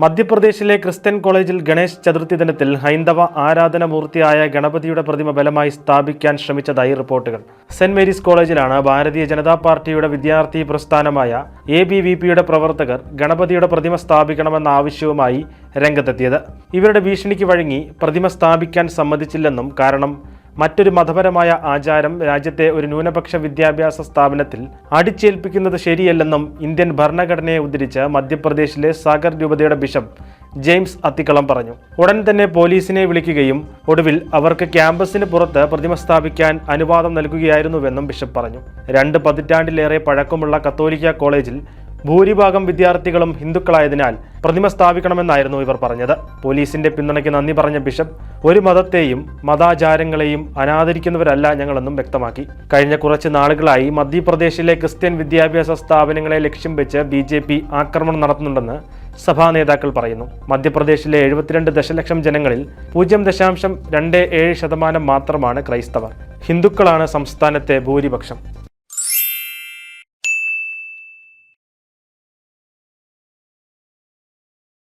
മധ്യപ്രദേശിലെ ക്രിസ്ത്യൻ കോളേജിൽ ഗണേശ് ചതുർത്ഥി ദിനത്തിൽ ഹൈന്ദവ ആരാധനാമൂർത്തിയായ ഗണപതിയുടെ പ്രതിമ ബലമായി സ്ഥാപിക്കാൻ ശ്രമിച്ചതായി റിപ്പോർട്ടുകൾ. സെന്റ് മേരീസ് കോളേജിലാണ് ഭാരതീയ ജനതാ പാർട്ടിയുടെ വിദ്യാർത്ഥി പ്രസ്ഥാനമായ ABVP-യുടെ പ്രവർത്തകർ ഗണപതിയുടെ പ്രതിമ സ്ഥാപിക്കണമെന്ന ആവശ്യവുമായി രംഗത്തെത്തിയത്. ഇവരുടെ ഭീഷണിക്ക് വഴങ്ങി പ്രതിമ സ്ഥാപിക്കാൻ സമ്മതിച്ചില്ലെന്നും കാരണം മറ്റൊരു മതപരമായ ആചാരം രാജ്യത്തെ ഒരു ന്യൂനപക്ഷ വിദ്യാഭ്യാസ സ്ഥാപനത്തിൽ അടിച്ചേൽപ്പിക്കുന്നത് ശരിയല്ലെന്നും ഇന്ത്യൻ ഭരണഘടനയെ ഉദ്ധരിച്ച് മധ്യപ്രദേശിലെ സാഗർ രൂപതയുടെ ബിഷപ്പ് ജെയിംസ് അത്തിക്കളം പറഞ്ഞു. ഉടൻ തന്നെ പോലീസിനെ വിളിക്കുകയും ഒടുവിൽ അവർക്ക് ക്യാമ്പസിന് പുറത്ത് പ്രതിമ സ്ഥാപിക്കാൻ അനുവാദം നൽകുകയായിരുന്നുവെന്നും ബിഷപ്പ് പറഞ്ഞു. 2 പതിറ്റാണ്ടിലേറെ പഴക്കമുള്ള കത്തോലിക്ക കോളേജിൽ ഭൂരിഭാഗം വിദ്യാർത്ഥികളും ഹിന്ദുക്കളായതിനാൽ പ്രതിമ സ്ഥാപിക്കണമെന്നായിരുന്നു ഇവർ പറഞ്ഞത്. പോലീസിന്റെ പിന്തുണയ്ക്ക് നന്ദി പറഞ്ഞ ബിഷപ്പ് ഒരു മതത്തെയും മതാചാരങ്ങളെയും അനാദരിക്കുന്നവരല്ല ഞങ്ങളെന്നും വ്യക്തമാക്കി. കഴിഞ്ഞ കുറച്ച് നാളുകളായി മധ്യപ്രദേശിലെ ക്രിസ്ത്യൻ വിദ്യാഭ്യാസ സ്ഥാപനങ്ങളെ ലക്ഷ്യം വെച്ച് BJP ആക്രമണം നടത്തുന്നുണ്ടെന്ന് സഭാ നേതാക്കൾ പറയുന്നു. മധ്യപ്രദേശിലെ 72 ദശലക്ഷം ജനങ്ങളിൽ 0.27% മാത്രമാണ് ക്രൈസ്തവർ. ഹിന്ദുക്കളാണ് സംസ്ഥാനത്തെ ഭൂരിപക്ഷം.